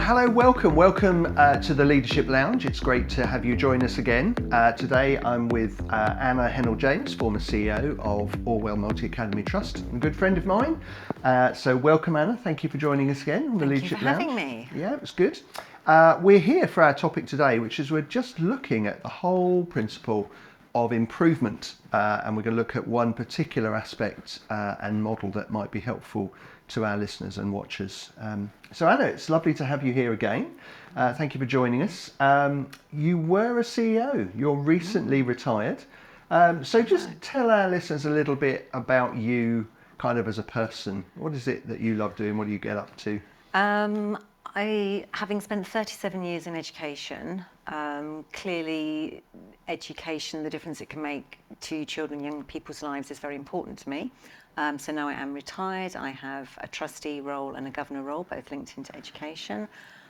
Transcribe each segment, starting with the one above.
hello, welcome to the Leadership Lounge. It's great to have you join us again. Today I'm with Anna Hennell-James, former CEO of Orwell Multi-Academy Trust, and a good friend of mine. So welcome, Anna. Thank you for joining us again on the Leadership Lounge. Thank you for having me. Yeah, it was good. We're here for our topic today, which is we're just looking at the whole principle of improvement, and we're going to look at one particular aspect and model that might be helpful to our listeners and watchers. So Anna, it's lovely to have you here again. Thank you for joining us. You were a CEO, you're recently retired. So just tell our listeners a little bit about you kind of as a person. What is it that you love doing? What do you get up to? Having spent 37 years in education, clearly education, the difference it can make to children and young people's lives is very important to me. So now I am retired. I have a trustee role and a governor role, both linked into education.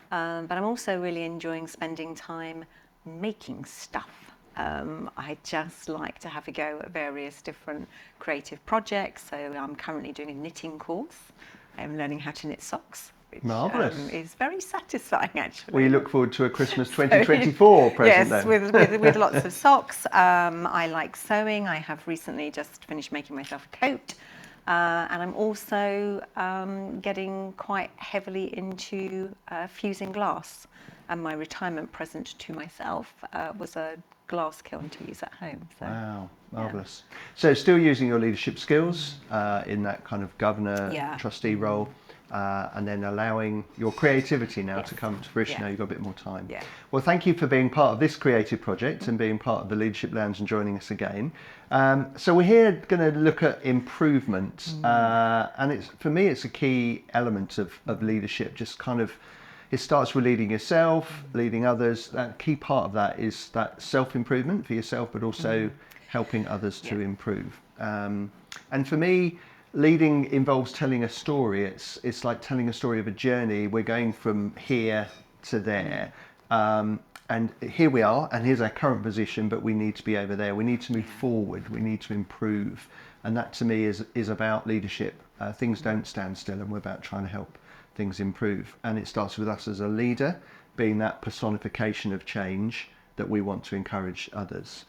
But I'm also really enjoying spending time making stuff. I just like to have a go at various different creative projects. So I'm currently doing a knitting course. I'm learning how to knit socks, which is very satisfying, actually. We look forward to a Christmas 2024 present then. Yes, with lots of socks. I like sewing. I have recently just finished making myself a coat. And I'm also getting quite heavily into fusing glass. And my retirement present to myself was a glass kiln to use at home. So, wow, marvellous. Yeah. So still using your leadership skills in that kind of governor, trustee role, and then allowing your creativity now to come to fruition. Now you've got a bit more time. Yeah. Well, thank you for being part of this creative project and being part of the Leadership Lounge and joining us again. So we're here going to look at improvement, and for me it's a key element of leadership. Just kind of, it starts with leading yourself, leading others. That key part of that is that self-improvement for yourself, but also helping others to improve. And for me, leading involves telling a story. It's like telling a story of a journey. We're going from here to there. And here we are, and here's our current position, but we need to be over there. We need to move forward. We need to improve. And that to me is about leadership. Things don't stand still, and we're about trying to help things improve. And it starts with us as a leader, being that personification of change that we want to encourage others.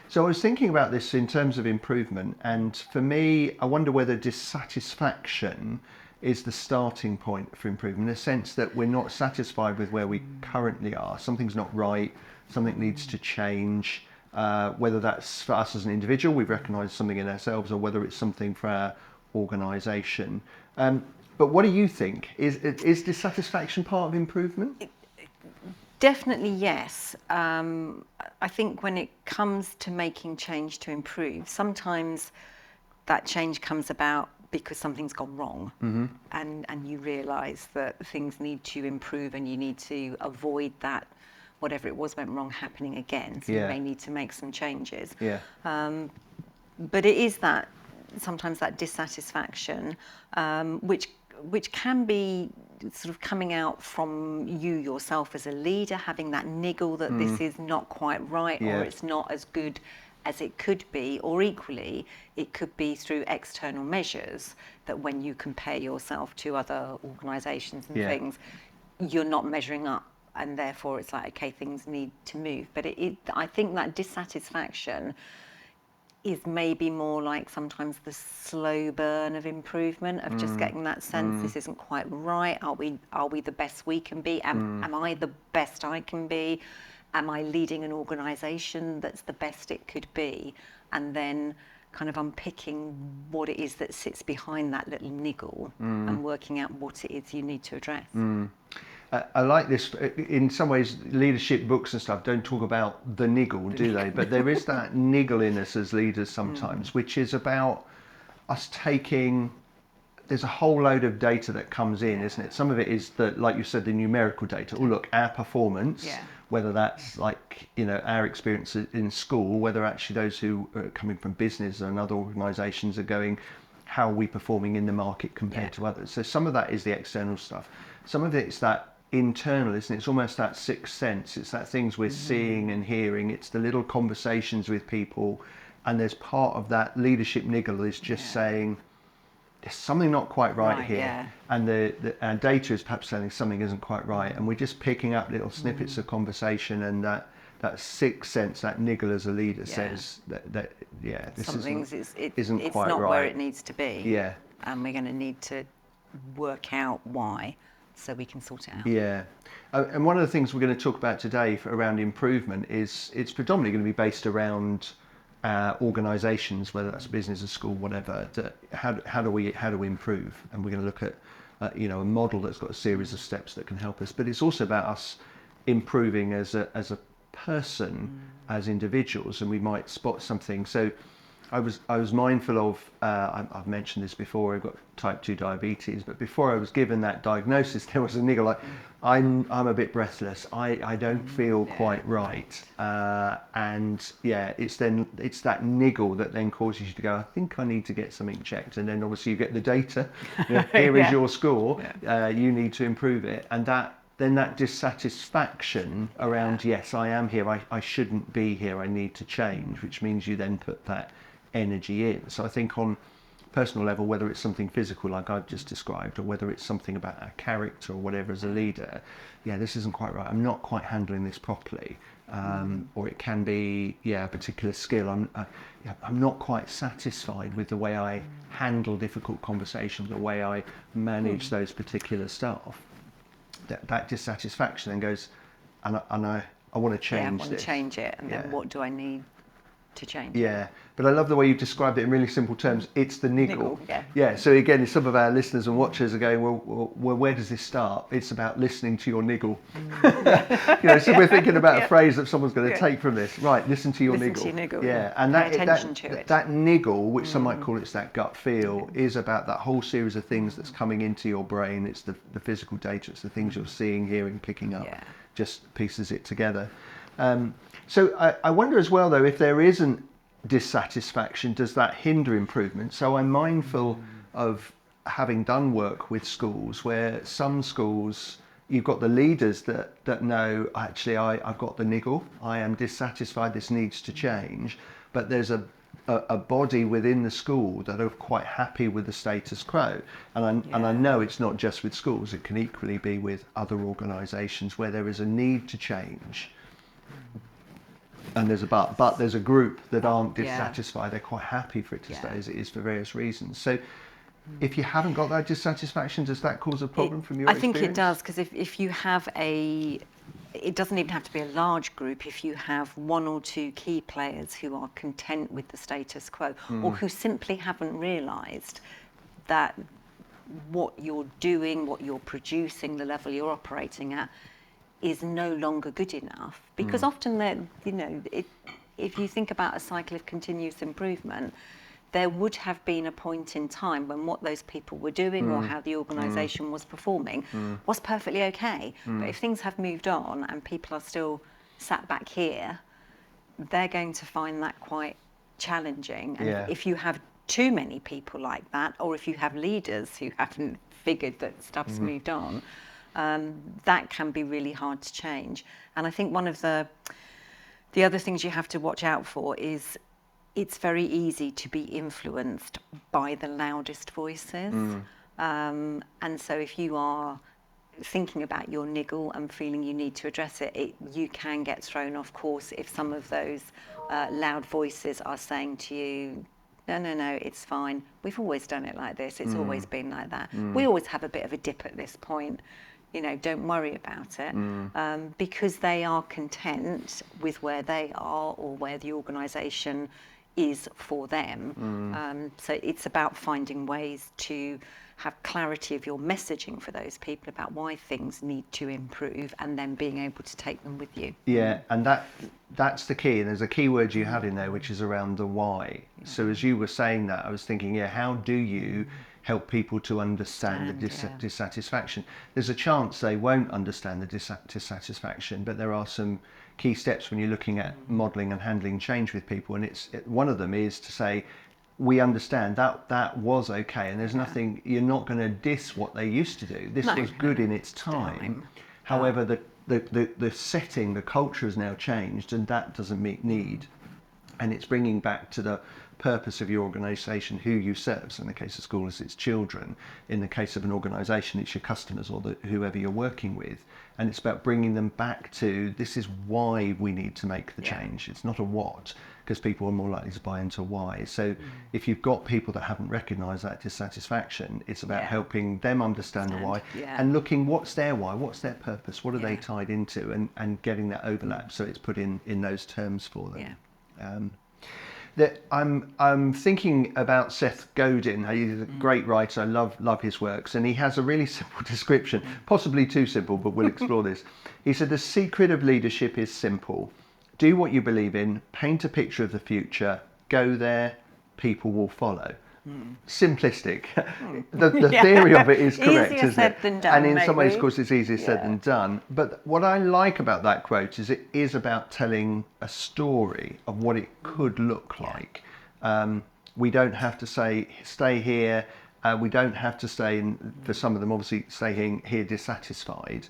So I was thinking about this in terms of improvement, and for me, I wonder whether dissatisfaction is the starting point for improvement, in the sense that we're not satisfied with where we currently are. Something's not right, something needs to change, whether that's for us as an individual, we've recognised something in ourselves, or whether it's something for our organisation. But what do you think? Is dissatisfaction part of improvement? Definitely yes. I think when it comes to making change to improve, sometimes that change comes about because something's gone wrong, and you realise that things need to improve and you need to avoid that, whatever it was went wrong, happening again. So you may need to make some changes. But it is that sometimes that dissatisfaction, which can be sort of coming out from you yourself as a leader, having that niggle that this is not quite right, or it's not as good as it could be, or equally it could be through external measures that when you compare yourself to other organisations and things, you're not measuring up, and therefore it's like, okay, things need to move. But I think that dissatisfaction is maybe more like sometimes the slow burn of improvement, of just getting that sense this isn't quite right. Are we the best we can be? Am I the best I can be? Am I leading an organisation that's the best it could be? And then kind of unpicking what it is that sits behind that little niggle and working out what it is you need to address. I like this. In some ways, leadership books and stuff don't talk about the niggle, do they? But there is that niggle in us as leaders sometimes, which is about us taking, there's a whole load of data that comes in, isn't it? Some of it is the, like you said, the numerical data. Oh, look, our performance, whether that's like, our experience in school, whether actually those who are coming from business and other organisations are going, how are we performing in the market compared to others? So some of that is the external stuff. Some of it's that internal, isn't it? It's almost that sixth sense. It's that things we're seeing and hearing. It's the little conversations with people, and there's part of that leadership niggle is just saying, there's something not quite right here, yeah. and our data is perhaps saying something isn't quite right, and we're just picking up little snippets of conversation, and that sixth sense, that niggle as a leader says that this isn't quite not right. where it needs to be. Yeah. And we're going to need to work out why, so we can sort it out. Yeah. And one of the things we're going to talk about today around improvement is it's predominantly going to be based around organisations, whether that's business or school, whatever. How do we improve? And we're going to look at a model that's got a series of steps that can help us. But it's also about us improving as a person, as individuals, and we might spot something. So I was mindful of, I've mentioned this before, I've got type 2 diabetes, but before I was given that diagnosis, there was a niggle like, I'm a bit breathless, I don't feel quite right. And yeah, it's that niggle that then causes you to go, I think I need to get something checked. And then obviously you get the data, here is your score, you need to improve it. And then that dissatisfaction around, yes, I am here, I shouldn't be here, I need to change, which means you then put that energy in. So I think on personal level, whether it's something physical like I've just described, or whether it's something about our character or whatever as a leader, this isn't quite right, I'm not quite handling this properly, or it can be a particular skill, I'm not quite satisfied with the way I handle difficult conversations, the way I manage those particular staff. That dissatisfaction then goes, and I want to change I want this. to change it, and then what do I need to change? Yeah, but I love the way you've described it in really simple terms. It's the niggle. Yeah. So again, some of our listeners and watchers are going, well, where does this start? It's about listening to your niggle. So we're thinking about a phrase that someone's going to take from this. Right, listen to your niggle. Listen to your niggle. Yeah, and pay attention to it. That niggle, which some might call it's that gut feel, is about that whole series of things that's coming into your brain. It's the physical data. It's the things you're seeing, hearing, picking up. Just pieces it together. So I wonder as well, though, if there isn't dissatisfaction, does that hinder improvement? So I'm mindful of having done work with schools where some schools, you've got the leaders that know, actually, I've got the niggle, I am dissatisfied, this needs to change, but there's a body within the school that are quite happy with the status quo. And I know it's not just with schools, it can equally be with other organisations where there is a need to change. And there's but there's a group that aren't dissatisfied, they're quite happy for it to stay as it is for various reasons. So if you haven't got that dissatisfaction, does that cause a problem from your experience? I think it does, because if you have it doesn't even have to be a large group. If you have one or two key players who are content with the status quo, or who simply haven't realised that what you're doing, what you're producing, the level you're operating at, is no longer good enough, because often if you think about a cycle of continuous improvement, there would have been a point in time when what those people were doing or how the organisation was performing was perfectly okay. But if things have moved on and people are still sat back here, they're going to find that quite challenging. And if you have too many people like that, or if you have leaders who haven't figured that stuff's moved on, that can be really hard to change. And I think one of the other things you have to watch out for is it's very easy to be influenced by the loudest voices. And so if you are thinking about your niggle and feeling you need to address it, you can get thrown off course if some of those loud voices are saying to you, no, it's fine. We've always done it like this. It's always been like that. We always have a bit of a dip at this point. Don't worry about it, because they are content with where they are or where the organisation is for them. So it's about finding ways to have clarity of your messaging for those people about why things need to improve, and then being able to take them with you. Yeah, and that's the key. And there's a key word you had in there, which is around the why. So as you were saying that, I was thinking, how do you help people to understand the dissatisfaction? There's a chance they won't understand the dissatisfaction, but there are some key steps when you're looking at modelling and handling change with people. And one of them is to say, we understand that was okay, and there's nothing, you're not going to diss what they used to do. This was good in its time. However, the setting, the culture has now changed, and that doesn't meet need. And it's bringing back to the purpose of your organisation, who you serve. So in the case of schools, it's children. In the case of an organisation, it's your customers or whoever you're working with. And it's about bringing them back to, this is why we need to make the change. It's not a what, because people are more likely to buy into why. So if you've got people that haven't recognised that dissatisfaction, it's about helping them understand the why and looking what's their why, what's their purpose, what are they tied into, and getting that overlap so it's put in those terms for them. That I'm thinking about Seth Godin. He's a great writer. I love his works, and he has a really simple description, possibly too simple, but we'll explore this. He said the secret of leadership is simple. Do what you believe in, paint a picture of the future, go there, people will follow. Simplistic. The theory of it is correct, easier isn't said it? than done, and in some ways, maybe. of course, it's easier said than done. But what I like about that quote is it is about telling a story of what it could look like. We don't have to say, stay here. We don't have to stay, for some of them, obviously, stay here dissatisfied.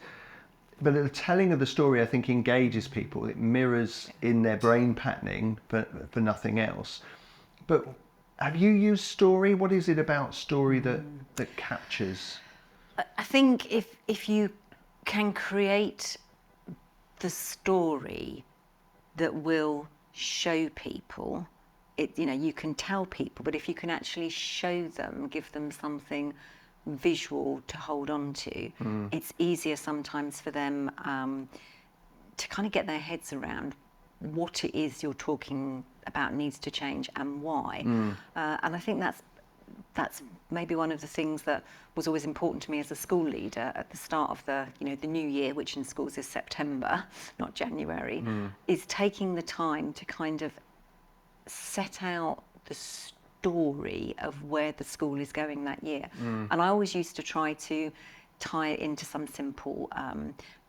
But the telling of the story, I think, engages people. It mirrors in their brain patterning for nothing else. But have you used story? What is it about story that captures? I think if you can create the story that will show people, you can tell people, but if you can actually show them, give them something visual to hold on to, it's easier sometimes for them to kind of get their heads around what it is you're talking about needs to change and why. And I think that's maybe one of the things that was always important to me as a school leader at the start of the new year, which in schools is September, not January, is taking the time to kind of set out the story of where the school is going that year. And I always used to try to tie it into some simple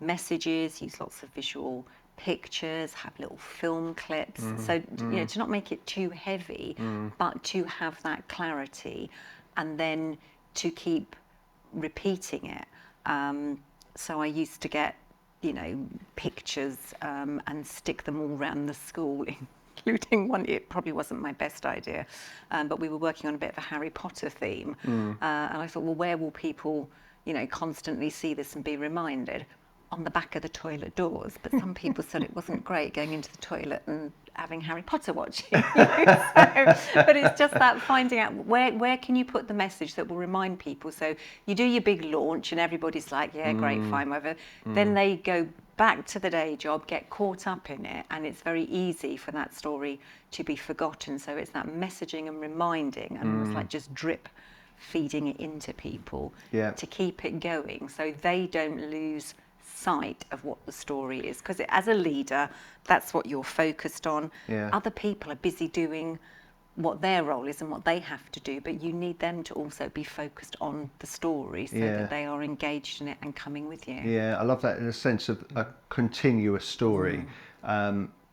messages, use lots of visual pictures, have little film clips, so to not make it too heavy, but to have that clarity, and then to keep repeating it. So I used to get pictures and stick them all around the school, including one. It probably wasn't my best idea, but we were working on a bit of a Harry Potter theme, and I thought, well, where will people constantly see this and be reminded? On the back of the toilet doors. But some people said it wasn't great going into the toilet and having Harry Potter watching. But it's just that finding out where can you put the message that will remind people. So you do your big launch and everybody's like, yeah, great, fine, whatever. Then they go back to the day job, get caught up in it, and it's very easy for that story to be forgotten. So it's that messaging and reminding, and almost like just drip feeding it into people to keep it going, so they don't lose sight of what the story is, because as a leader, that's what you're focused on. Other people are busy doing what their role is and what they have to do, but you need them to also be focused on the story so that they are engaged in it and coming with you. I love that, in a sense of a continuous story.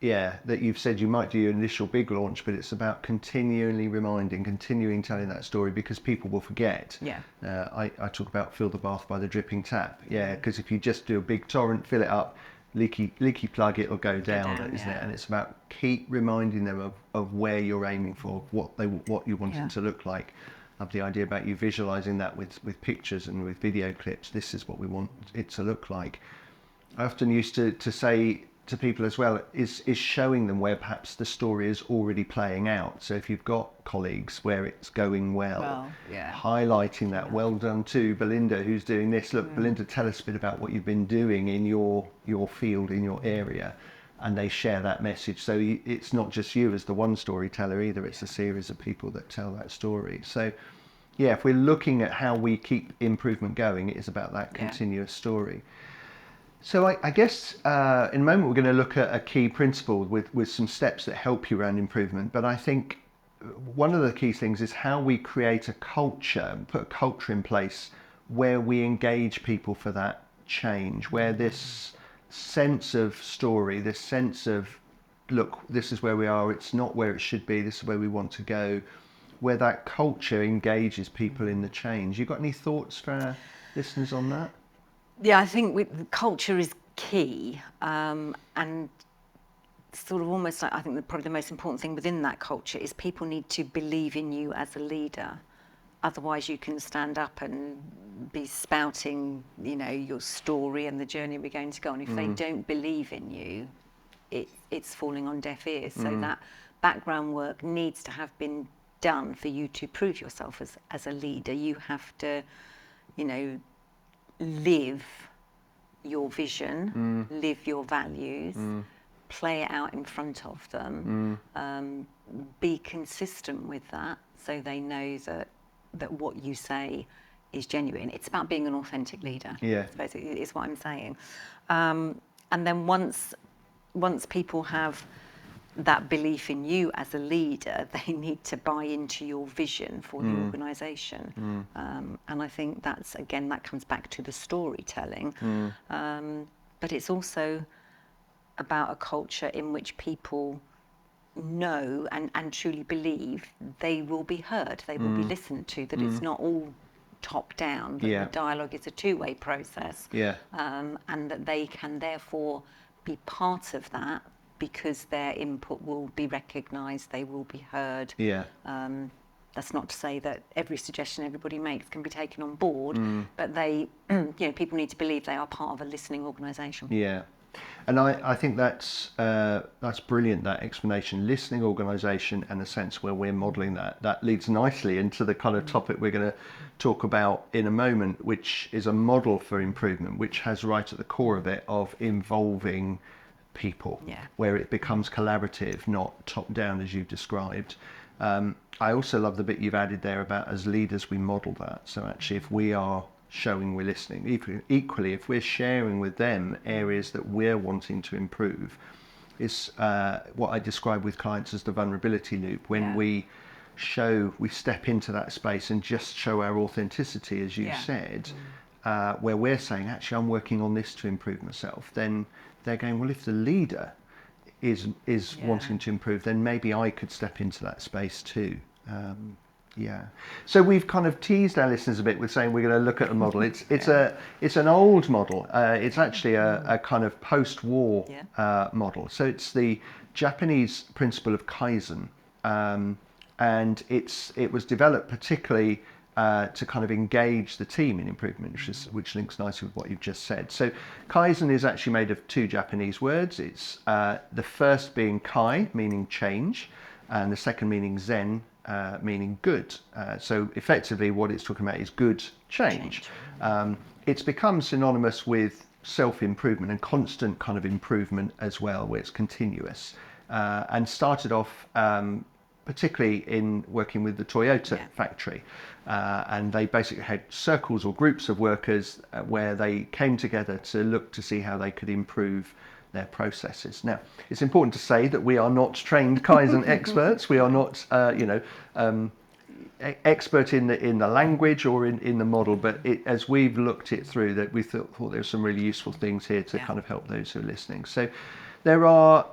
That you've said you might do your initial big launch, but it's about continually reminding, continuing telling that story, because people will forget. I talk about fill the bath by the dripping tap. Because if you just do a big torrent, fill it up, leaky plug, it'll go down, isn't it? And it's about keep reminding them of where you're aiming for, what you want it to look like. I love the idea about you visualizing that with pictures and with video clips. This is what we want it to look like. I often used to say to people as well, is showing them where perhaps the story is already playing out. So if you've got colleagues where it's going well, highlighting that, well done to Belinda who's doing this. Look, Belinda, tell us a bit about what you've been doing in your field, in your area. And they share that message. So it's not just you as the one storyteller either, it's a series of people that tell that story. So if we're looking at how we keep improvement going, it is about that continuous story. So I guess in a moment we're going to look at a key principle with some steps that help you around improvement. But I think one of the key things is how we create a culture, put a culture in place where we engage people for that change, where this sense of story, this sense of, look, this is where we are, it's not where it should be, this is where we want to go, where that culture engages people in the change. You got any thoughts for our listeners on that? I think culture is key, and sort of almost like, I think probably the most important thing within that culture is people need to believe in you as a leader. Otherwise you can stand up and be spouting, your story and the journey we're going to go on. If they don't believe in you, it's falling on deaf ears. So that background work needs to have been done for you to prove yourself as a leader. You have to, live your vision, live your values, play it out in front of them, be consistent with that so they know that what you say is genuine. It's about being an authentic leader. Yeah. I suppose is what I'm saying. And then once people have that belief in you as a leader, they need to buy into your vision for the organisation. And I think that comes back to the storytelling. But it's also about a culture in which people know and truly believe they will be heard, they will be listened to, that it's not all top down, that the dialogue is a two-way process, and that they can therefore be part of that because their input will be recognised, they will be heard. That's not to say that every suggestion everybody makes can be taken on board, but people need to believe they are part of a listening organisation. Yeah. And I think that's brilliant, that explanation. Listening organisation and a sense where we're modelling that leads nicely into the kind of topic we're going to talk about in a moment, which is a model for improvement, which has right at the core of it of involving people, where it becomes collaborative, not top down as you've described. I also love the bit you've added there about as leaders we model that. So actually if we are showing we're listening, equally if we're sharing with them areas that we're wanting to improve, is what I describe with clients as the vulnerability loop. When we step into that space and just show our authenticity, as you said, where we're saying actually I'm working on this to improve myself, then they're going, well, if the leader is wanting to improve, then maybe I could step into that space too. So we've kind of teased our listeners a bit with saying we're going to look at a model. It's an old model. It's actually a kind of post-war model. So it's the Japanese principle of Kaisen, and it was developed particularly to kind of engage the team in improvement, which links nicely with what you've just said. So Kaisen is actually made of two Japanese words. It's the first being Kai, meaning change, and the second meaning Zen, meaning good. So effectively what it's talking about is good change. It's become synonymous with self-improvement and constant kind of improvement as well, where it's continuous, and started off particularly in working with the Toyota factory. And they basically had circles or groups of workers where they came together to look to see how they could improve their processes. Now, it's important to say that we are not trained Kaizen experts. We are not, expert in the language or in the model, but as we've looked it through, that we thought there's some really useful things here to kind of help those who are listening. So there are,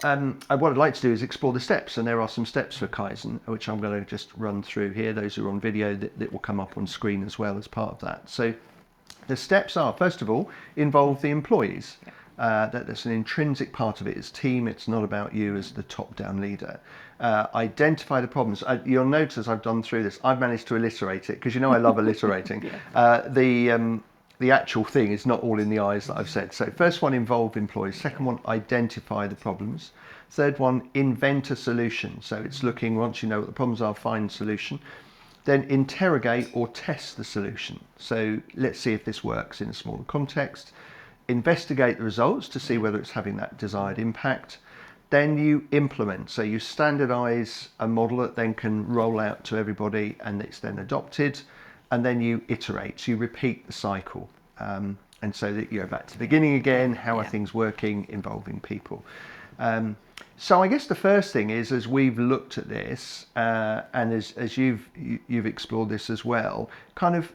what I'd like to do is explore the steps, and there are some steps for Kaizen, which I'm going to just run through here. Those who are on video, that will come up on screen as well as part of that. So the steps are, first of all, involve the employees. That's an intrinsic part of it. It's team. It's not about you as the top-down leader. Identify the problems. You'll notice as I've done through this, I've managed to alliterate it because I love alliterating. The actual thing is not all in the eyes that I've said. So first one, involve employees. Second one, identify the problems. Third one, invent a solution. So it's looking, once you know what the problems are, find a solution. Then interrogate or test the solution. So let's see if this works in a smaller context. Investigate the results to see whether it's having that desired impact. Then you implement. So you standardize a model that then can roll out to everybody and it's then adopted. And then you iterate. So you repeat the cycle. And so that you're back to the beginning again. How are things working, involving people? So I guess the first thing is, as we've looked at this, and as you've explored this as well, kind of,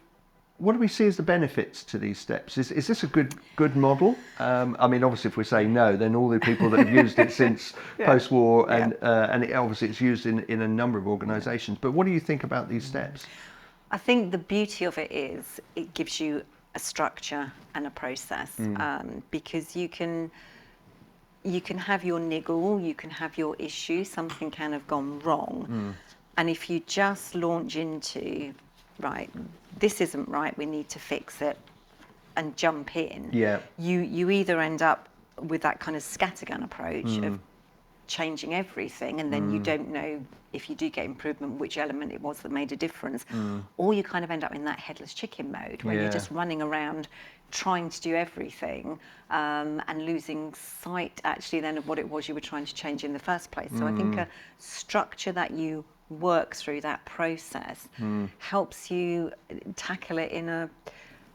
what do we see as the benefits to these steps? Is this a good model? I mean, obviously, if we say no, then all the people that have used it since post-war, and obviously it's used in a number of organisations. But what do you think about these steps? I think the beauty of it is it gives you a structure and a process, because you can you can have your niggle, you can have your issue, something can have gone wrong. And if you just launch into, right, this isn't right, we need to fix it, and jump in, you either end up with that kind of scattergun approach of changing everything, and then you don't know if you do get improvement which element it was that made a difference, or you kind of end up in that headless chicken mode where you're just running around trying to do everything, and losing sight actually then of what it was you were trying to change in the first place. So I think a structure that you work through that process helps you tackle it in a,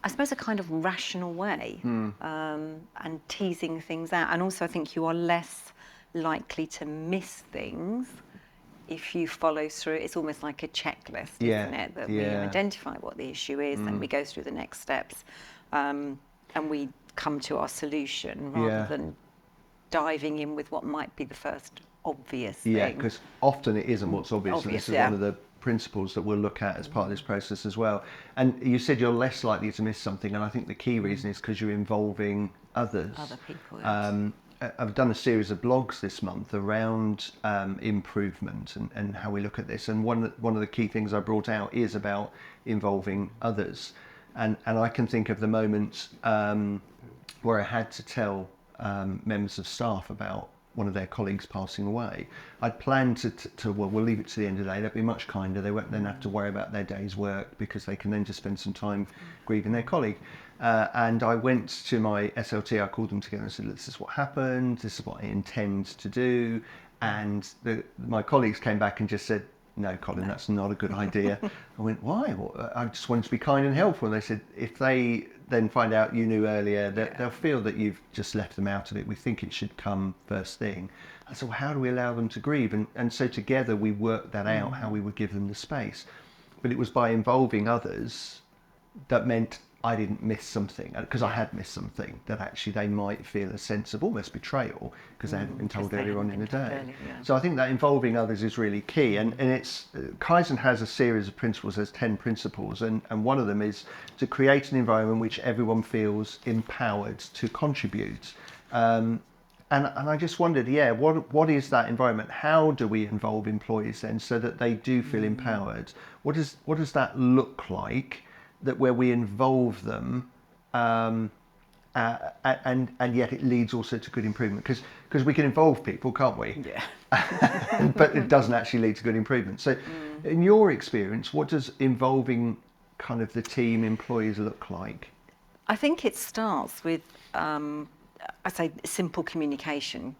I suppose, a kind of rational way, and teasing things out. And also I think you are less likely to miss things if you follow through. It's almost like a checklist, isn't it? That we identify what the issue is, and we go through the next steps, and we come to our solution rather than diving in with what might be the first obvious thing. Yeah, because often it isn't what's obvious, and this is one of the principles that we'll look at as part of this process as well. And you said you're less likely to miss something, and I think the key reason is because you're involving others. Other people. I've done a series of blogs this month around improvement and how we look at this, and one of the key things I brought out is about involving others. And I can think of the moments where I had to tell members of staff about one of their colleagues passing away. I'd planned to well, we'll leave it to the end of the day. They'll be much kinder. They won't then have to worry about their day's work because they can then just spend some time grieving their colleague. And I went to my SLT, I called them together and said, this is what happened, this is what I intend to do. And my colleagues came back and just said, no, Colin, that's not a good idea. I went, why? Well, I just wanted to be kind and helpful. And they said, if they then find out you knew earlier, they'll feel that you've just left them out of it. We think it should come first thing. I said, well, how do we allow them to grieve? And so together we worked that out, how we would give them the space. But it was by involving others that meant I didn't miss something, because I had missed something, that actually they might feel a sense of almost betrayal because they hadn't been told earlier on in the day. So I think that involving others is really key, and it's Kaisen has a series of principles. There's 10 principles, and one of them is to create an environment in which everyone feels empowered to contribute. And I just wondered, what is that environment? How do we involve employees then so that they do feel empowered? What does that look like? That where we involve them, and yet it leads also to good improvement, because we can involve people, can't we? Yeah. But it doesn't actually lead to good improvement. So, in your experience, what does involving kind of the team employees look like? I think it starts with, I say, simple communication.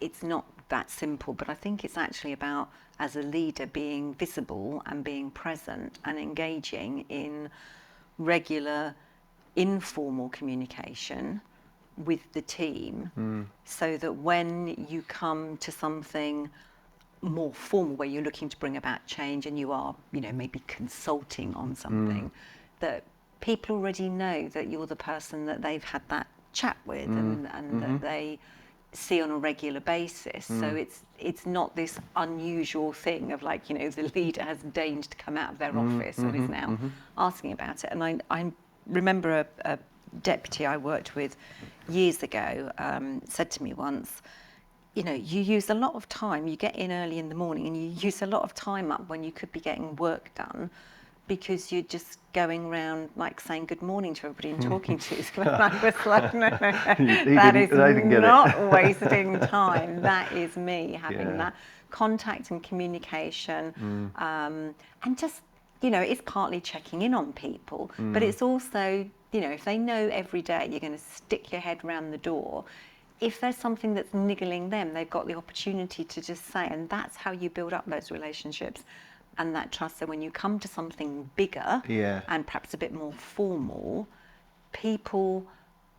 It's not that simple, but I think it's actually about, as a leader, being visible and being present and engaging in regular informal communication with the team, so that when you come to something more formal where you're looking to bring about change and you are, maybe consulting on something, that people already know that you're the person that they've had that chat with and that they see on a regular basis. So it's not this unusual thing of like, the leader has deigned to come out of their office and is now asking about it. And I remember a deputy I worked with years ago said to me once, you use a lot of time, you get in early in the morning and you use a lot of time up when you could be getting work done, because you're just going around like saying good morning to everybody and talking to you. So I was like, no, that is not wasting time. That is me having that contact and communication. And just, it's partly checking in on people, but it's also, if they know every day you're going to stick your head round the door, if there's something that's niggling them, they've got the opportunity to just say, and that's how you build up those relationships and that trust. So when you come to something bigger and perhaps a bit more formal, people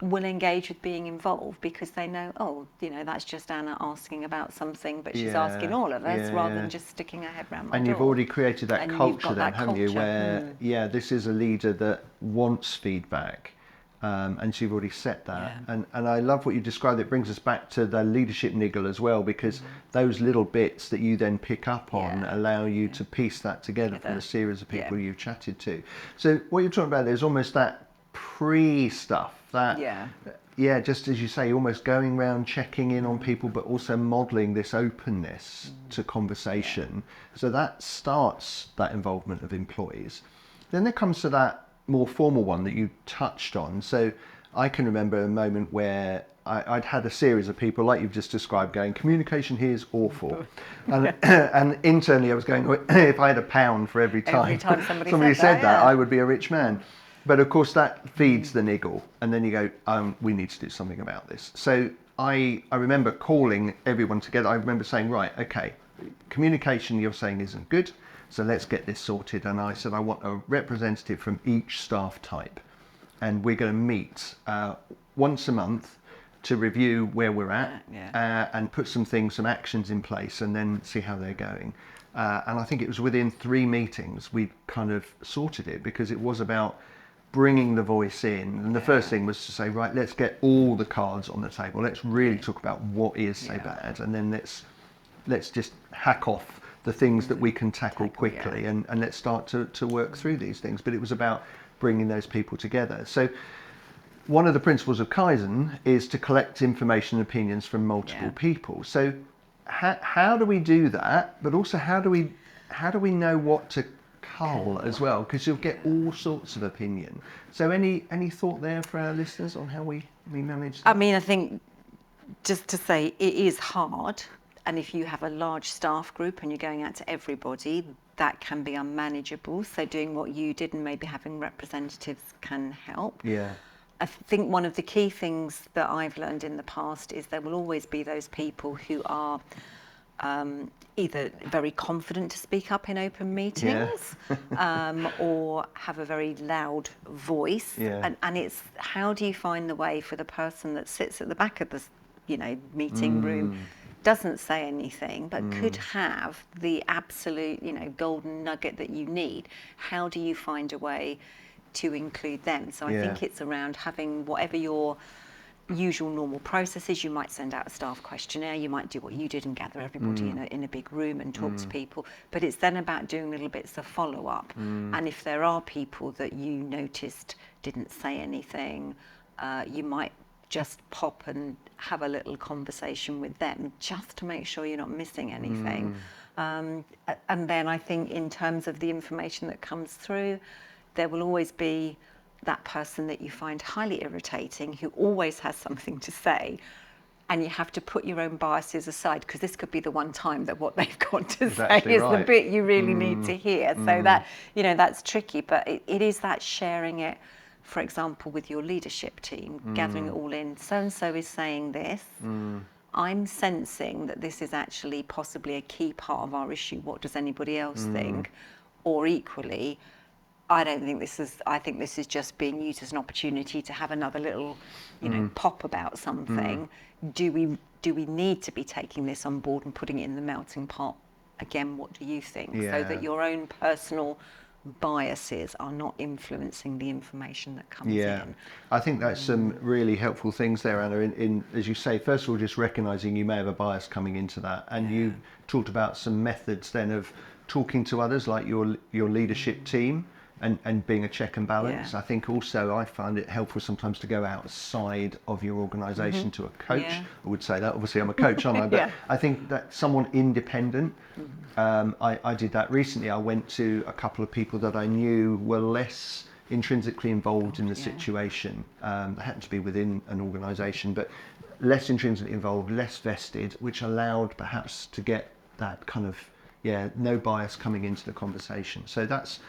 will engage with being involved because they know, that's just Anna asking about something, but she's asking all of us rather than just sticking her head around my door. And you've already created that culture then, haven't you, where, this is a leader that wants feedback. And so you've already set that. And I love what you described. It brings us back to the leadership niggle as well, because those little bits that you then pick up on allow you to piece that together from a series of people you've chatted to. So what you're talking about, there's almost that pre-stuff, that yeah, just as you say, almost going around checking in on people, but also modelling this openness to conversation. So that starts that involvement of employees. Then there comes to that more formal one that you touched on. So I can remember a moment where I'd had a series of people, like you've just described, going, communication here is awful. And internally I was going, if I had £1 for every time somebody said that, I would be a rich man. But of course that feeds the niggle, and then you go, we need to do something about this. So I remember calling everyone together. I remember saying, right, okay, communication you're saying isn't good, so let's get this sorted. And I said, I want a representative from each staff type, and we're going to meet once a month to review where we're at and put some actions in place, and then see how they're going. And I think it was within 3 meetings we kind of sorted it, because it was about bringing the voice in. And the first thing was to say, right, let's get all the cards on the table. Let's really talk about what is so bad, and then let's just hack off the things that we can tackle quickly, and let's start to work through these things. But it was about bringing those people together. So one of the principles of Kaisen is to collect information and opinions from multiple people. So how do we do that? But also how do we know what to cull as well? Because you'll get all sorts of opinion. So any thought there for our listeners on how we manage that? I mean, I think just to say it is hard, and if you have a large staff group and you're going out to everybody, that can be unmanageable. So doing what you did and maybe having representatives can help. Yeah. I think one of the key things that I've learned in the past is there will always be those people who are either very confident to speak up in open meetings or have a very loud voice. And it's how do you find the way for the person that sits at the back of the meeting room, doesn't say anything, but could have the absolute golden nugget that you need? How do you find a way to include them? So I think it's around having whatever your usual normal processes. You might send out a staff questionnaire, you might do what you did and gather everybody in a big room and talk to people, but it's then about doing little bits of follow-up. And if there are people that you noticed didn't say anything, you might just pop and have a little conversation with them just to make sure you're not missing anything. And then I think in terms of the information that comes through, there will always be that person that you find highly irritating who always has something to say, and you have to put your own biases aside, because this could be the one time that what they've got to say is the bit you really need to hear. So that that's tricky, but it is that sharing it, for example, with your leadership team, gathering it all in. So and so is saying this. I'm sensing that this is actually possibly a key part of our issue. What does anybody else think? Or equally, I don't think this is. I think this is just being used as an opportunity to have another little, pop about something. Do we need to be taking this on board and putting it in the melting pot? Again, what do you think? So that your own personal biases are not influencing the information that comes in. I think that's some really helpful things there, Anna. In as you say, first of all, just recognising you may have a bias coming into that, and you talked about some methods then of talking to others, like your leadership team. And being a check and balance. I think also I find it helpful sometimes to go outside of your organisation to a coach. I would say that. Obviously I'm a coach, aren't I? But I think that someone independent. I did that recently. I went to a couple of people that I knew were less intrinsically involved in the situation. They happened to be within an organisation, but less intrinsically involved, less vested, which allowed perhaps to get that kind of no bias coming into the conversation. So that's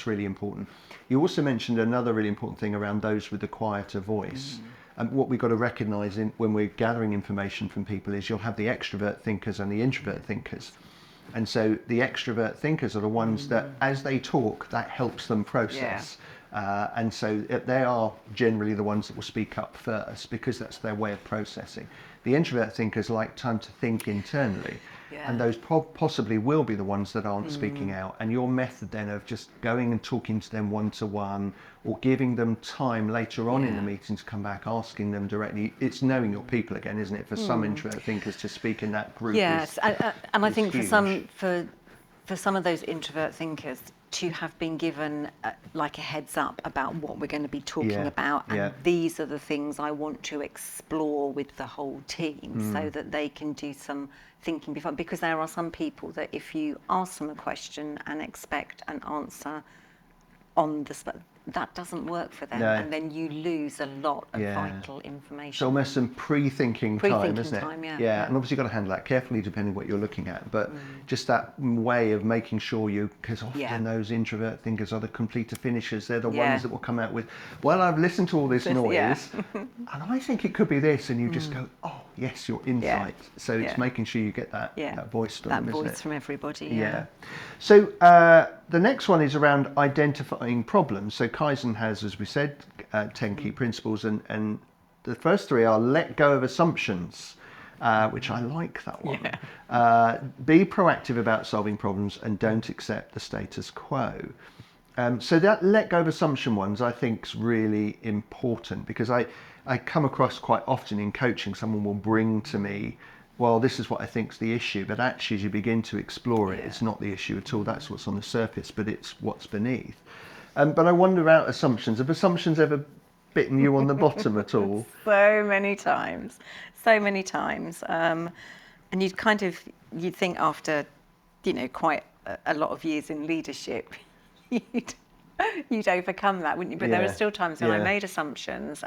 really important. You also mentioned another really important thing around those with the quieter voice. And what we've got to recognise when we're gathering information from people is you'll have the extrovert thinkers and the introvert thinkers. And so the extrovert thinkers are the ones that, as they talk, that helps them process. And so they are generally the ones that will speak up first, because that's their way of processing. The introvert thinkers like time to think internally. And those possibly will be the ones that aren't speaking out. And your method then of just going and talking to them one-to-one, or giving them time later on in the meeting to come back, asking them directly, it's knowing your people again, isn't it? For some introvert thinkers to speak in that group. Yes, and I think huge. for some of those introvert thinkers, to have been given like a heads up about what we're going to be talking about, and these are the things I want to explore with the whole team, so that they can do some thinking before, because there are some people that if you ask them a question and expect an answer on the spot, that doesn't work for them, and then you lose a lot of vital information. It's almost some pre-thinking time, isn't it? Time, and obviously you've got to handle that carefully depending what you're looking at, but just that way of making sure you, because often those introvert thinkers are the completer finishers. They're the ones that will come out with, well, I've listened to all this noise and I think it could be this, and you just go, oh yes, your insight. So it's making sure you get that voice from them, isn't it? From everybody. So the next one is around identifying problems. So Kaisen has, as we said, 10 key principles, and the first 3 are let go of assumptions, which I like that one. Be proactive about solving problems and don't accept the status quo. So that let go of assumption ones I think is really important, because I come across quite often in coaching, someone will bring to me, well, this is what I think is the issue, but actually as you begin to explore it, it's not the issue at all. That's what's on the surface, but it's what's beneath. But I wonder about assumptions. Have assumptions ever bitten you on the bottom at all? So many times. And you'd think after, quite a lot of years in leadership, you'd overcome that, wouldn't you? But there are still times when I made assumptions,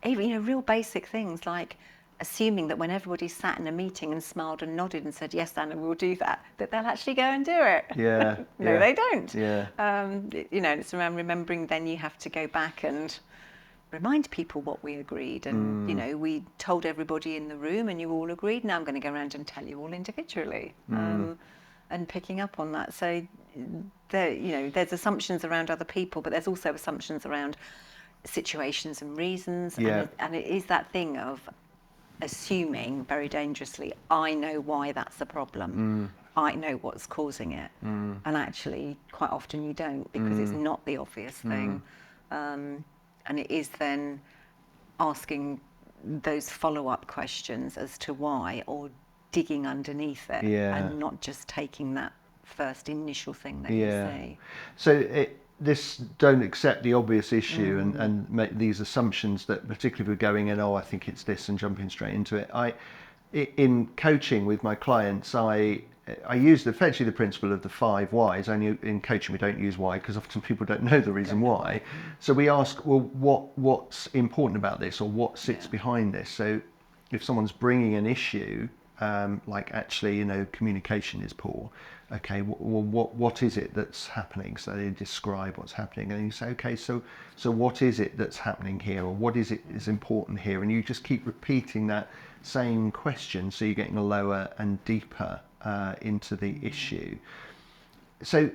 even, real basic things like assuming that when everybody sat in a meeting and smiled and nodded and said, yes, Anna, we'll do that, that they'll actually go and do it. No, they don't. It's around remembering then you have to go back and remind people what we agreed. And, we told everybody in the room and you all agreed. Now I'm going to go around and tell you all individually. And picking up on that. So, there's assumptions around other people, but there's also assumptions around situations and reasons. And it is that thing of assuming very dangerously, I know why that's a problem. I know what's causing it. And actually, quite often you don't, because it's not the obvious thing. And it is then asking those follow-up questions as to why, or digging underneath it, and not just taking that first initial thing that you see. So this don't accept the obvious issue and make these assumptions that, particularly if we're going in, I think it's this, and jumping straight into it. In coaching with my clients, I use effectively the principle of the 5 whys. Only in coaching we don't use why, because often people don't know the reason why. So we ask, well, what's important about this, or what sits behind this? So if someone's bringing an issue, like actually, communication is poor. Okay, well, what is it that's happening? So they describe what's happening, and you say, okay, so what is it that's happening here, or what is it is important here? And you just keep repeating that same question, so you're getting lower and deeper into the issue. So,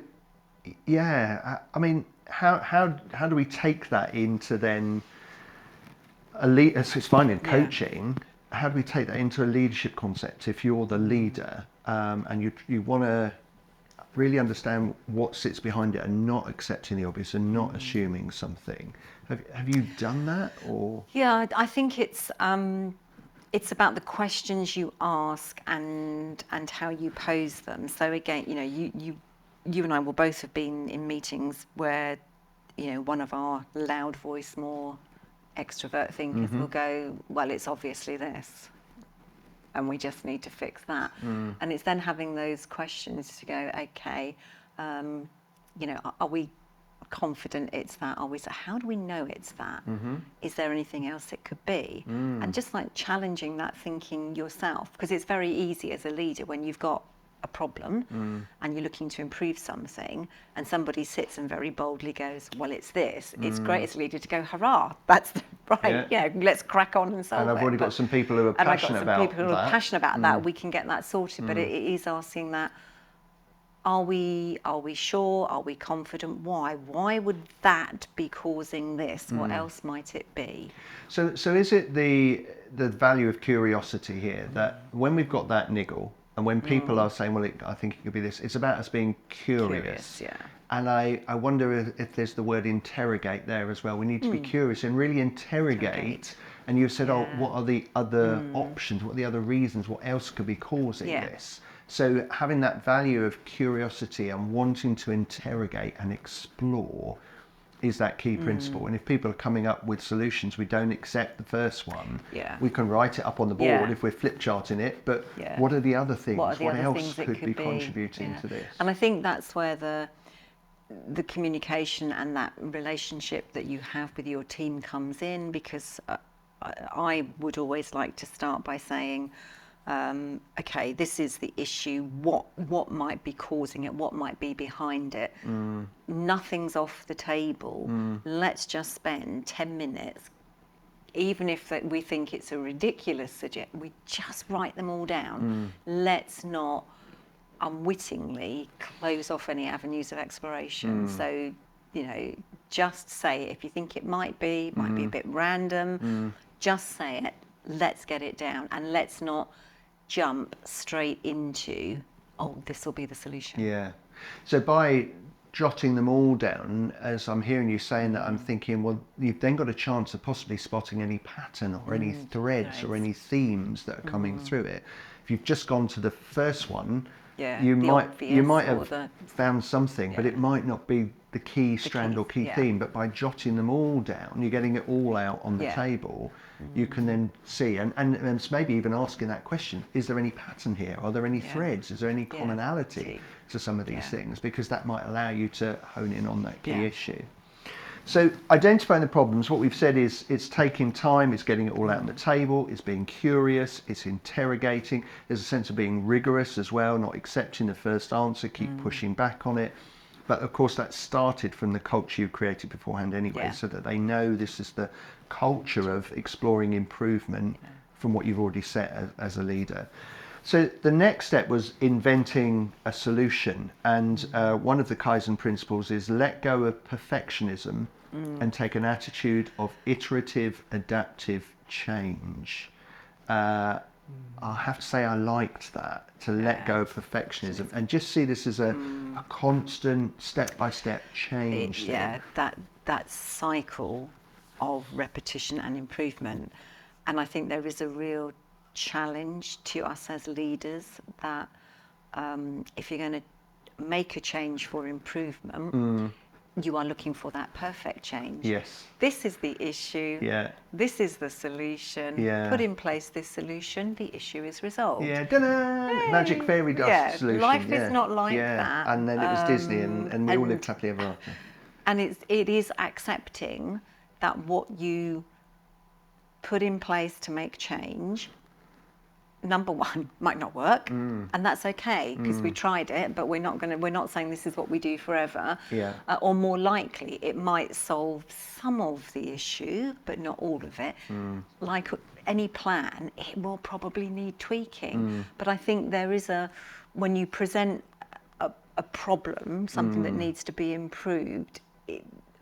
I mean, how do we take that into then it's fine in coaching. How do we take that into a leadership concept? If you're the leader and you want to really understand what sits behind it, and not accepting the obvious and not assuming something, have you done that? Or I think it's about the questions you ask and how you pose them. So again, you and I will both have been in meetings where one of our loud voice, more extrovert thinkers will go, well, it's obviously this, and we just need to fix that. And it's then having those questions to go, okay, are we confident it's that? Are we? So how do we know it's that? Is there anything else it could be? And just like challenging that thinking yourself, because it's very easy as a leader when you've got a problem and you're looking to improve something, and somebody sits and very boldly goes, well, it's this. It's great as a leader to go, hurrah, that's right, let's crack on and solve it. And I've already got some people who are passionate about that. We can get that sorted, but it is asking that, are we sure? Are we confident? Why would that be causing this? What else might it be? So is it the value of curiosity here, that when we've got that niggle, and when people are saying, well, I think it could be this, it's about us being curious. And I wonder if there's the word interrogate there as well. We need to be curious and really interrogate. And you've said, what are the other options? What are the other reasons? What else could be causing this? So having that value of curiosity and wanting to interrogate and explore is that key principle. And if people are coming up with solutions, we don't accept the first one. We can write it up on the board if we're flip charting it, but what are the other things? What else could be contributing to this? And I think that's where the communication and that relationship that you have with your team comes in, because I would always like to start by saying, okay, this is the issue, what might be causing it, what might be behind it. Nothing's off the table. Let's just spend 10 minutes, even if we think it's a ridiculous suggestion, we just write them all down. Let's not unwittingly close off any avenues of exploration. So, just say it. If you think it might be a bit random, just say it. Let's get it down, and let's not jump straight into, oh, this will be the solution. Yeah. So by jotting them all down, as I'm hearing you saying that, I'm thinking, well, you've then got a chance of possibly spotting any pattern or any threads or any themes that are coming through it. If you've just gone to the first one, you might have found something, but it might not be the key strand or key theme. But by jotting them all down, you're getting it all out on the table. You can then see, and maybe even asking that question: is there any pattern here? Are there any threads? Is there any commonality to some of these things? Because that might allow you to hone in on that key issue. So identifying the problems, what we've said is it's taking time, it's getting it all out on the table, it's being curious, it's interrogating. There's a sense of being rigorous as well, not accepting the first answer, keep pushing back on it. But of course that started from the culture you created beforehand anyway, so that they know this is the culture of exploring improvement from what you've already set as a leader. So the next step was inventing a solution, and one of the Kaisen principles is let go of perfectionism and take an attitude of iterative, adaptive change. I have to say I liked that, to let go of perfectionism and just see this as a constant step-by-step change. That cycle of repetition and improvement. And I think there is a real challenge to us as leaders that if you're going to make a change for improvement, you are looking for that perfect change. Yes. This is the issue. Yeah. This is the solution. Yeah. Put in place this solution, the issue is resolved. Yeah, ta-da! Magic fairy dust solution. Life is not like that. And then it was Disney, and we all lived happily ever after. And it is accepting that what you put in place to make change, number one, might not work, and that's okay, because we tried it, but we're not saying this is what we do forever. Or more likely, it might solve some of the issue, but not all of it. Like any plan, it will probably need tweaking. But I think there is when you present a problem, something that needs to be improved,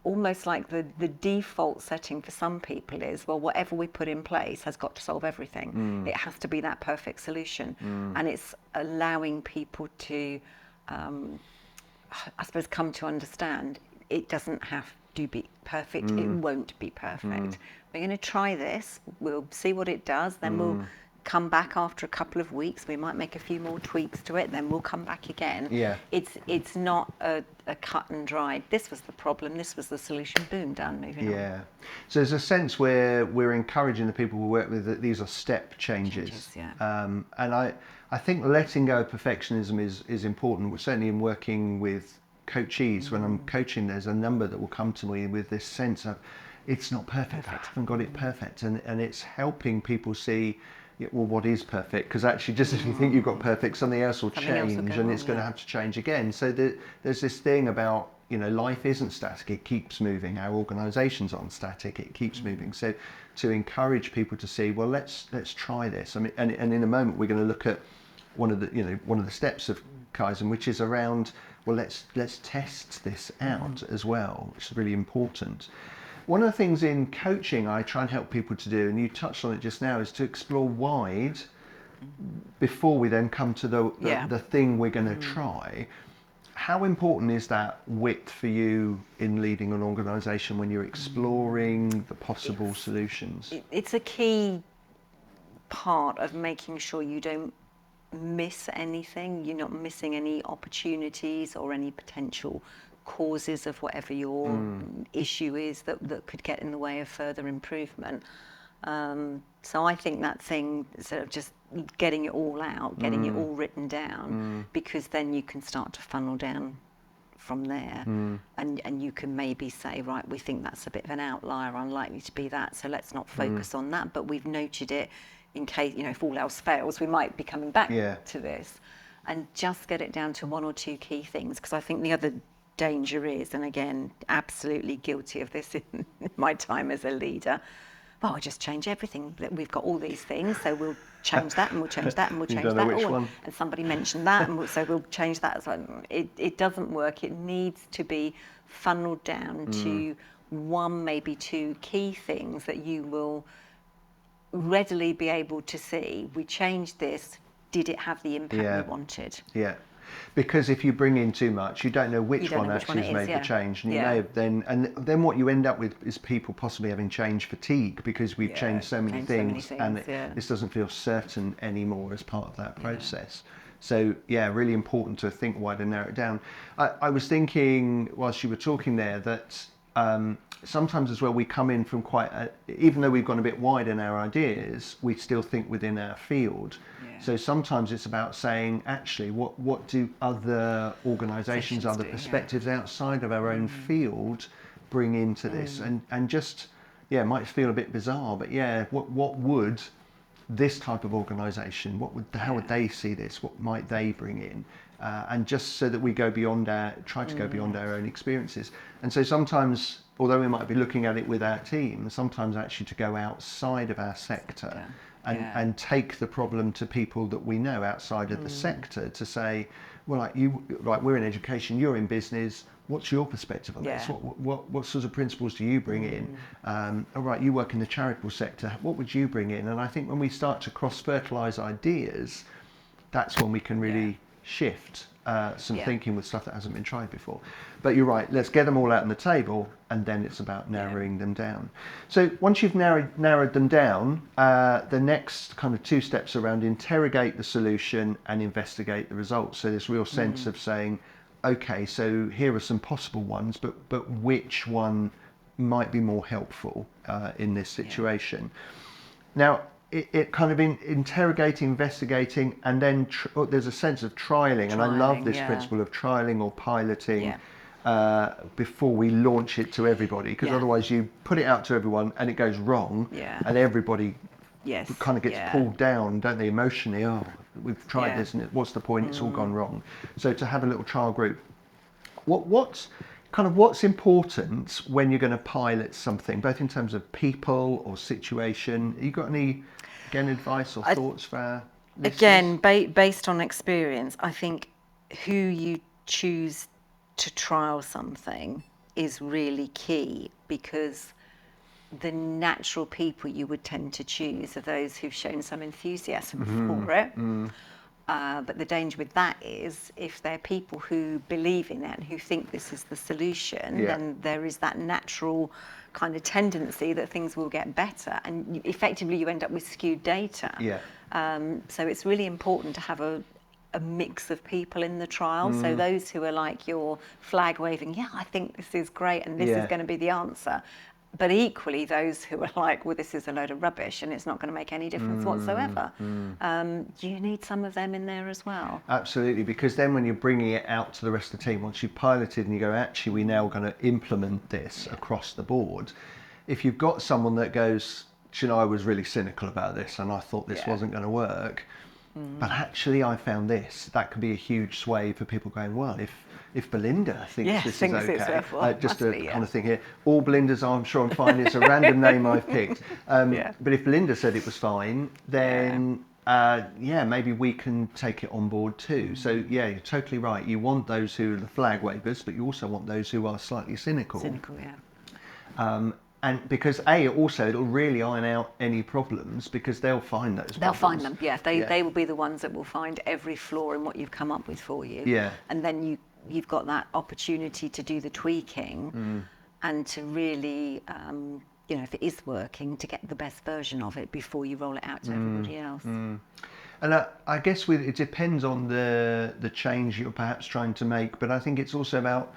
almost like the default setting for some people is, well, whatever we put in place has got to solve everything. It has to be that perfect solution. And it's allowing people to, I suppose, come to understand it doesn't have to be perfect. It won't be perfect. We're going to try this. We'll see what it does. Then we'll come back after a couple of weeks. We might make a few more tweaks to it. Then we'll come back again. It's not a cut and dried. This was the problem. This was the solution. Boom, done. Moving on. So there's a sense where we're encouraging the people we work with that these are step changes. And I think letting go of perfectionism is important. We're certainly in working with coachees. When I'm coaching, there's a number that will come to me with this sense of it's not perfect. I haven't got it perfect, and it's helping people see. Well, what is perfect? Because actually, just if you think you've got perfect, something else will change, and it's going to have to change again. So there's this thing about, life isn't static; it keeps moving. Our organisations aren't static; it keeps moving. So to encourage people to see, well, let's try this. I mean, and in a moment we're going to look at one of the steps of Kaisen, which is around, well, let's test this out as well, which is really important. One of the things in coaching I try and help people to do, and you touched on it just now, is to explore wide before we then come to the thing we're going to try. How important is that width for you in leading an organisation when you're exploring the possible solutions? It's a key part of making sure you don't miss anything. You're not missing any opportunities or any potential causes of whatever your issue is that could get in the way of further improvement. So I think that thing, sort of just getting it all out, getting it all written down, because then you can start to funnel down from there, and you can maybe say, right, we think that's a bit of an outlier, unlikely to be that, so let's not focus on that, but we've noted it in case, if all else fails, we might be coming back to this, and just get it down to one or two key things, because I think the other danger is, and again, absolutely guilty of this in my time as a leader, well, just change everything. We've got all these things, so we'll change that, and we'll change that, and we'll change that. And somebody mentioned that, and so we'll change that. So it doesn't work. It needs to be funneled down to one, maybe two key things that you will readily be able to see. We changed this. Did it have the impact we wanted? Yeah. Because if you bring in too much, you don't know which one actually has made the change, and you may have then what you end up with is people possibly having change fatigue, because we've changed so many things, and this doesn't feel certain anymore as part of that process. So really important to think wide and narrow it down. I was thinking whilst you were talking there that sometimes as well we come in from even though we've gone a bit wide in our ideas, we still think within our field. So sometimes it's about saying, actually, what do other organisations, other perspectives outside of our own field bring into this? And just, it might feel a bit bizarre, but what would this type of organisation, how would they see this? What might they bring in? And just so that we go beyond try to go beyond our own experiences. And so sometimes, although we might be looking at it with our team, sometimes actually to go outside of our sector and take the problem to people that we know outside of the sector, to say, well, we're in education, you're in business, what's your perspective on this? What sorts of principles do you bring in? All right, you work in the charitable sector, what would you bring in? And I think when we start to cross-fertilise ideas, that's when we can really shift some thinking with stuff that hasn't been tried before. But you're right, let's get them all out on the table, and then it's about narrowing them down. So once you've narrowed them down, the next kind of two steps around interrogate the solution and investigate the results. So this real sense of saying, okay, so here are some possible ones, but which one might be more helpful in this situation? Now, it kind of interrogating, investigating, and then there's a sense of trialing, and I love this principle of trialing or piloting before we launch it to everybody, because otherwise you put it out to everyone and it goes wrong, and everybody kind of gets pulled down, don't they, emotionally? Oh, we've tried this, and what's the point? It's all gone wrong. So to have a little trial group, what's important when you're going to pilot something, both in terms of people or situation? You got any advice or thoughts for our listeners? Again, based on experience, I think who you choose to trial something is really key, because the natural people you would tend to choose are those who've shown some enthusiasm for it. But the danger with that is, if they're people who believe in it and who think this is the solution, then there is that natural kind of tendency that things will get better, and effectively you end up with skewed data. So it's really important to have a mix of people in the trial. So those who are like your flag waving, I think this is great and this is going to be the answer. But equally those who are like, well, this is a load of rubbish and it's not going to make any difference whatsoever. You need some of them in there as well. Absolutely, because then when you're bringing it out to the rest of the team, once you've piloted and you go, actually, we're now going to implement this across the board. If you've got someone that goes, I was really cynical about this and I thought this wasn't going to work, but actually I found this, that could be a huge sway for people going, well, if Belinda thinks this is okay, just a kind of thing here. All Belindas, I'm sure I'm fine. It's a random name I've picked. But if Belinda said it was fine, then maybe we can take it on board too. So you're totally right. You want those who are the flag wavers, but you also want those who are slightly cynical. And because it'll really iron out any problems, because they'll find those problems. They'll find them, They will be the ones that will find every flaw in what you've come up with for you. And then you've got that opportunity to do the tweaking and to really, if it is working, to get the best version of it before you roll it out to everybody else. And I guess it depends on the change you're perhaps trying to make, but I think it's also about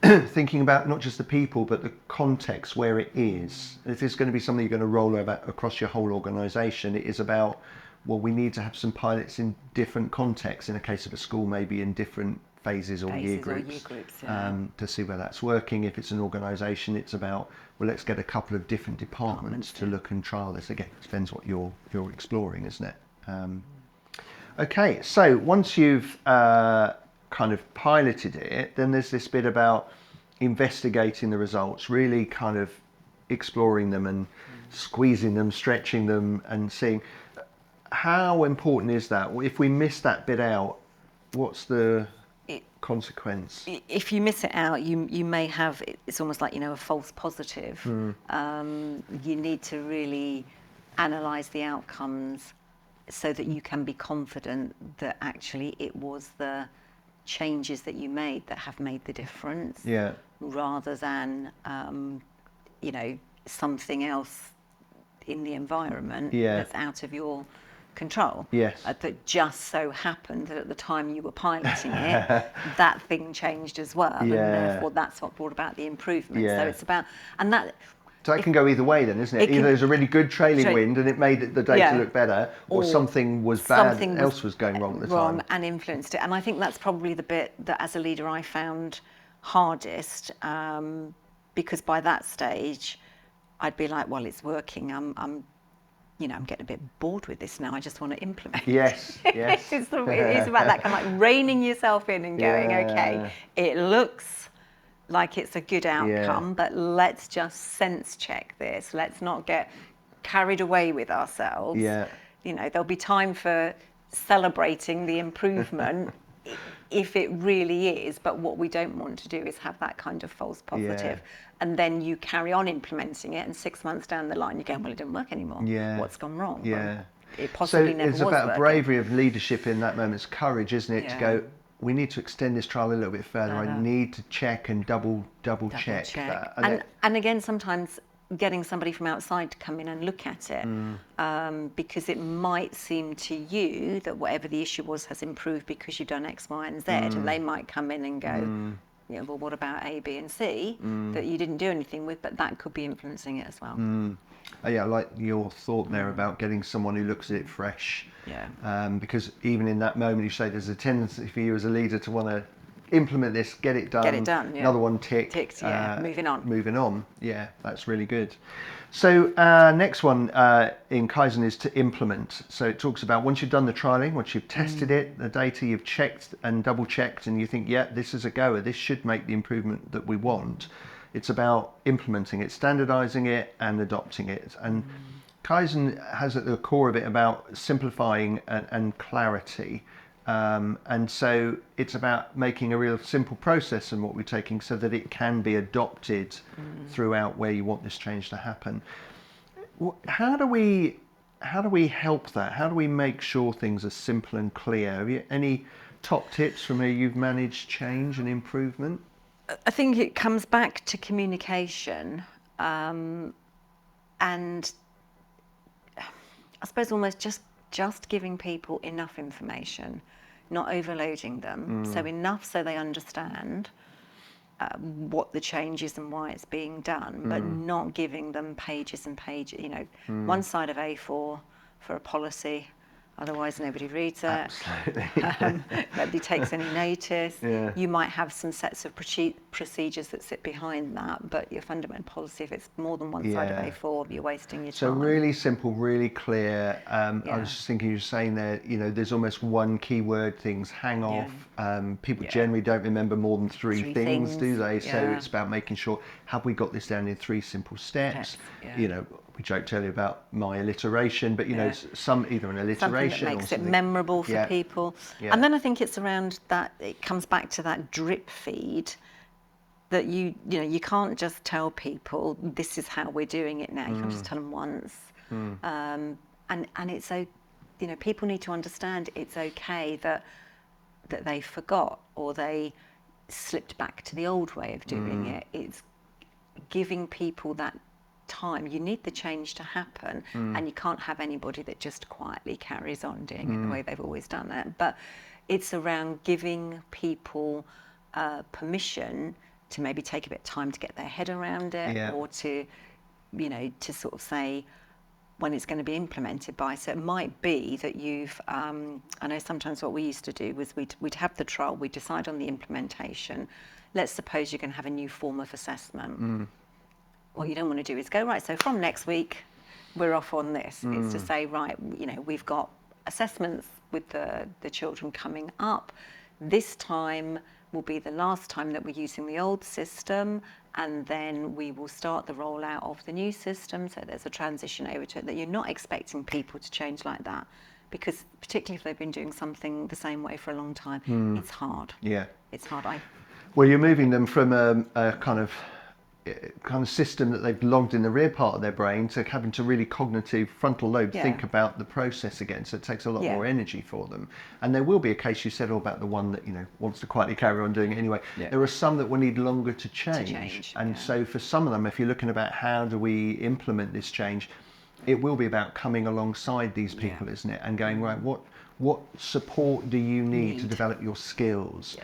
thinking about not just the people, but the context where it is. If it's going to be something you're going to roll over across your whole organisation, it is about, well, we need to have some pilots in different contexts. In a case of a school, maybe in different phases or year groups, to see where that's working. If it's an organisation, it's about, well, let's get a couple of different departments to look and trial this. Again, it depends what you're exploring, isn't it? Okay, so once you've kind of piloted it, then there's this bit about investigating the results, really kind of exploring them and squeezing them, stretching them, and seeing how important is that. If we miss that bit out, what's the consequence? If you miss it out, you may have, it's almost like, a false positive. You need to really analyse the outcomes so that you can be confident that actually it was the changes that you made that have made the difference, rather than something else in the environment that's out of your control. That just so happened that at the time you were piloting it, that thing changed as well, and therefore that's what brought about the improvement. So it's about, and that. So it can go either way then, isn't it? Either there's a really good trailing wind and it made the data look better, or something was bad, else was going wrong at the time. And influenced it. And I think that's probably the bit that as a leader I found hardest, because by that stage I'd be like, well, it's working. I'm getting a bit bored with this now. I just want to implement. Yes. It's about that kind of like reining yourself in and going, okay, it looks like it's a good outcome, but let's just sense check this. Let's not get carried away with ourselves. There'll be time for celebrating the improvement if it really is, but what we don't want to do is have that kind of false positive. And then you carry on implementing it, and 6 months down the line, you're going, well, it didn't work anymore. What's gone wrong? Well, it possibly never was. So it's about working. Bravery of leadership in that moment. It's courage, isn't it, to go, we need to extend this trial a little bit further. I need to check and double check that. And again, sometimes getting somebody from outside to come in and look at it, because it might seem to you that whatever the issue was has improved because you've done X, Y, and Z, and they might come in and go, well, what about A, B, and C that you didn't do anything with, but that could be influencing it as well. I like your thought there about getting someone who looks at it fresh. Because even in that moment, you say there's a tendency for you as a leader to want to implement this, get it done. Another one ticked. Moving on. Yeah, that's really good. So next one in Kaisen is to implement. So it talks about once you've done the trialing, once you've tested it, the data you've checked and double checked, and you think, this is a goer, this should make the improvement that we want. It's about implementing it, standardizing it, and adopting it. And Kaisen has at the core of it about simplifying and clarity. And so it's about making a real simple process in what we're taking so that it can be adopted throughout where you want this change to happen. How do we help that? How do we make sure things are simple and clear? Have you any top tips from where you've managed change and improvement? I think it comes back to communication, and I suppose almost just giving people enough information, not overloading them, so enough so they understand what the change is and why it's being done, but not giving them pages and pages, one side of A4 for a policy. Otherwise, nobody reads it. Absolutely. Nobody takes any notice. You might have some sets of procedures that sit behind that, but your fundamental policy, if it's more than one side of A4, you're wasting your time. So really simple, really clear. I was just thinking, you were saying there, there's almost one keyword things hang off. People generally don't remember more than three things, do they? So it's about making sure, have we got this down in 3 simple steps? We joked earlier about my alliteration, but some either an alliteration something that makes or it memorable for people. And then I think it's around that, it comes back to that drip feed that you can't just tell people this is how we're doing it now. You can't just tell them once. And it's people need to understand it's okay that they forgot or they slipped back to the old way of doing it. It's giving people that time. You need the change to happen, and you can't have anybody that just quietly carries on doing it the way they've always done it. But it's around giving people permission to maybe take a bit of time to get their head around it, or to, to sort of say when it's going to be implemented by. So it might be that you've, I know sometimes what we used to do was we'd have the trial, we'd decide on the implementation. Let's suppose you're going to have a new form of assessment. What you don't want to do is go, right, so from next week, we're off on this. It's to say, right, we've got assessments with the children coming up. This time will be the last time that we're using the old system, and then we will start the rollout of the new system. So there's a transition over to it, that you're not expecting people to change like that, because particularly if they've been doing something the same way for a long time, it's hard. Yeah. It's hard. Well, you're moving them from a kind of system that they've logged in the rear part of their brain to having to really cognitive frontal lobe think about the process again. So it takes a lot more energy for them. And there will be a case, you said all about the one that wants to quietly carry on doing it anyway. There are some that will need longer to change. And so for some of them, if you're looking about how do we implement this change, it will be about coming alongside these people, isn't it, and going, right, what support do you need to develop your skills?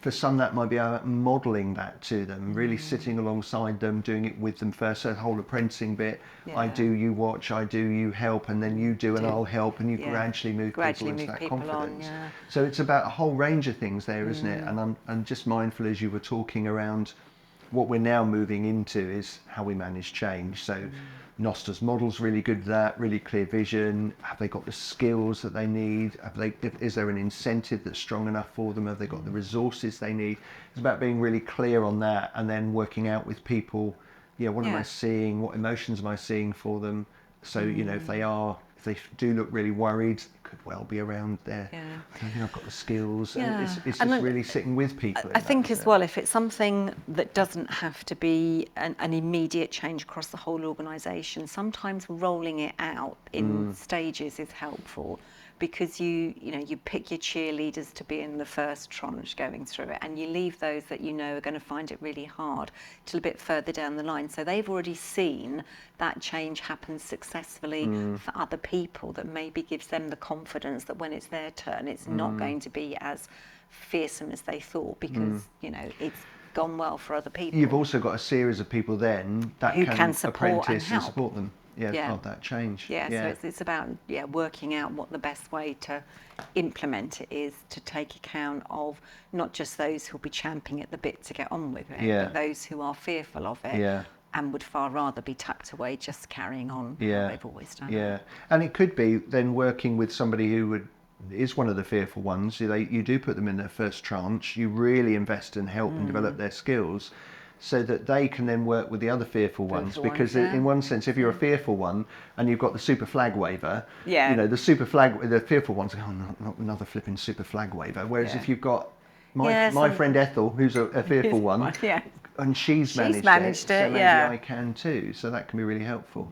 For some, that might be about modelling that to them, really sitting alongside them, doing it with them first. So the whole apprenticing bit, I do, you watch, I do, you help, and then you do and I'll help, and you gradually move people into that confidence. So it's about a whole range of things there, isn't it? And I'm just mindful as you were talking around what we're now moving into is how we manage change. So Nosta's model's really good at that, really clear vision. Have they got the skills that they need? Is there an incentive that's strong enough for them? Have they got the resources they need? It's about being really clear on that, and then working out with people, what am I seeing? What emotions am I seeing for them? So, if they do look really worried, it could well be around there. I don't think I've got the skills. And it's just really sitting with people. I think as well, if it's something that doesn't have to be an immediate change across the whole organisation, sometimes rolling it out in stages is helpful, because you pick your cheerleaders to be in the first tranche going through it, and you leave those that are going to find it really hard till a bit further down the line. So they've already seen that change happen successfully for other people, that maybe gives them the confidence that when it's their turn, it's not going to be as fearsome as they thought, because it's gone well for other people. You've also got a series of people then that who can support apprentice and help. support them. Of that change. So it's about working out what the best way to implement it is, to take account of not just those who'll be champing at the bit to get on with it, but those who are fearful of it and would far rather be tucked away, just carrying on what they've always done. And it could be then working with somebody who is one of the fearful ones. You do put them in their first tranche, you really invest and help and develop their skills, so that they can then work with the other fearful ones. Because in one sense, if you're a fearful one and you've got the super flag waver, the fearful ones go, oh, not another flipping super flag waver. Whereas if you've got my friend Ethel, who's a fearful one, and she's managed it, so maybe I can too. So that can be really helpful.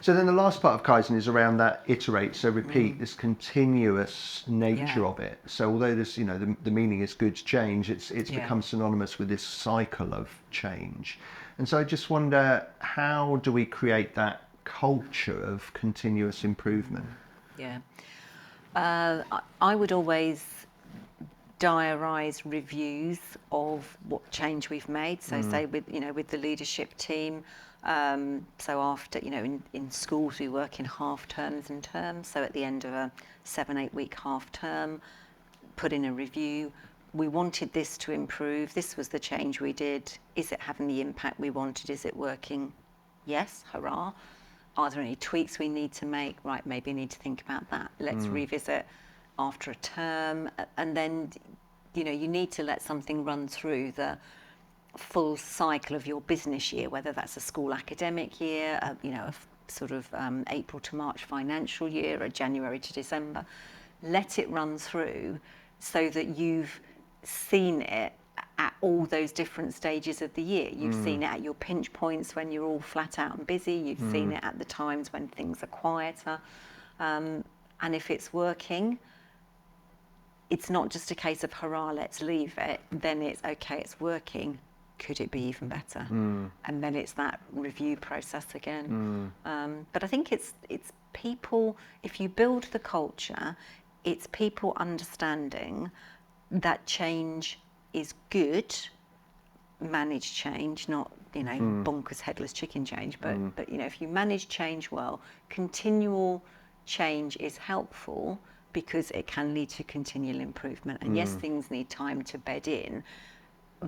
So then the last part of Kaisen is around that iterate, so repeat, this continuous nature of it. So although this, the meaning is good change, it's become synonymous with this cycle of change. And so I just wonder, how do we create that culture of continuous improvement? I would always diarise reviews of what change we've made. So say with the leadership team. So after, in schools we work in half terms and terms. So at the end of a 7-8 week half term, put in a review. We wanted this to improve. This was the change we did. Is it having the impact we wanted? Is it working? Yes, hurrah. Are there any tweaks we need to make? Right, maybe need to think about that. Let's revisit after a term. And then, you need to let something run through the full cycle of your business year, whether that's a school academic year, a sort of April to March financial year, or January to December. Let it run through so that you've seen it at all those different stages of the year. You've seen it at your pinch points when you're all flat out and busy. You've seen it at the times when things are quieter. And if it's working, it's not just a case of hurrah, let's leave it. Then it's okay, it's working. could it be even better? And then it's that review process again. But I think it's people, if you build the culture, it's people understanding that change is good, managed change, not, bonkers headless chicken change, but if you manage change well, continual change is helpful because it can lead to continual improvement. And yes, things need time to bed in,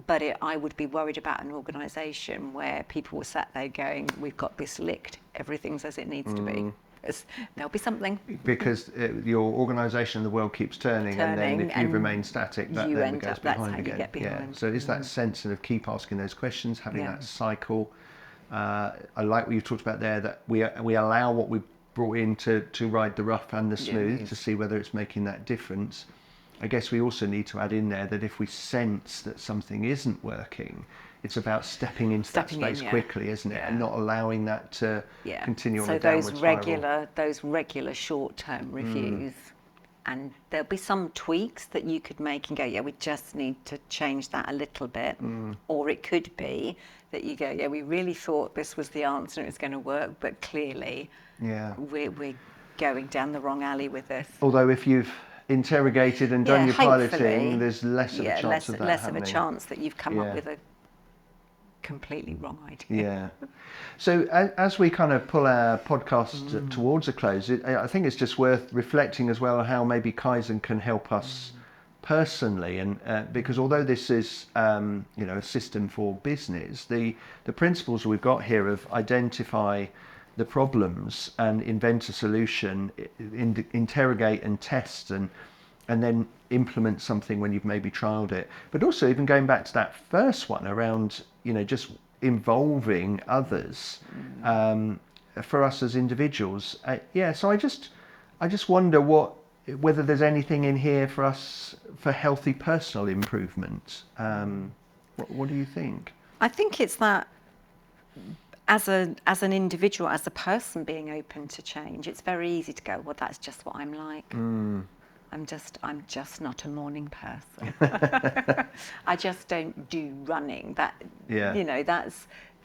but I would be worried about an organisation where people were sat there going, we've got this licked, everything's as it needs to be. There'll be something. Because your organisation, the world keeps turning, and then if you remain static, that then goes behind again. Get behind. So it's that sense of keep asking those questions, having that cycle. I like what you talked about there, that we allow what we brought in to ride the rough and the smooth to see whether it's making that difference. I guess we also need to add in there that if we sense that something isn't working, it's about stepping into that space quickly, isn't it? And not allowing that to continue on a downward spiral. Those regular short-term reviews, and there'll be some tweaks that you could make and go, we just need to change that a little bit. Or it could be that you go, we really thought this was the answer and it was going to work, but clearly we're going down the wrong alley with this. Although if you've interrogated and done your piloting, there's less of a chance of that less happening. of a chance that you've come up with a completely wrong idea. So as we kind of pull our podcast towards a close, I think it's just worth reflecting as well how maybe Kaisen can help us personally, and because although this is a system for business, the principles we've got here of identify the problems and invent a solution, interrogate and test, and then implement something when you've maybe trialed it. But also even going back to that first one around, just involving others for us as individuals. So I just wonder whether there's anything in here for us for healthy personal improvement. What do you think? I think it's that as an individual, as a person being open to change, it's very easy to go, well, that's just what I'm like. I'm just not a morning person. I just don't do running.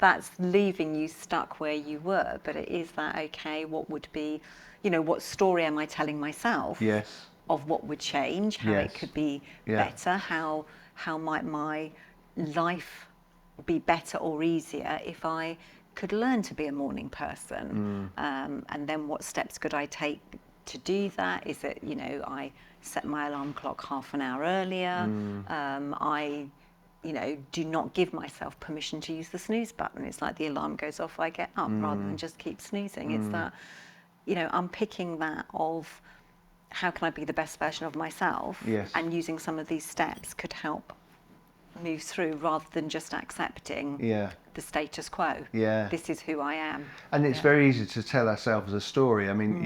That's leaving you stuck where you were. But it is that okay? What would be, what story am I telling myself? Yes. Of what would change, how it could be better, how might my life be better or easier if I could learn to be a morning person, and then what steps could I take to do that? Is it, I set my alarm clock half an hour earlier, I do not give myself permission to use the snooze button. It's like the alarm goes off, I get up rather than just keep snoozing. It's that, unpicking that of how can I be the best version of myself, and using some of these steps could help move through rather than just accepting the status quo. This is who I am. And it's very easy to tell ourselves a story. I mean,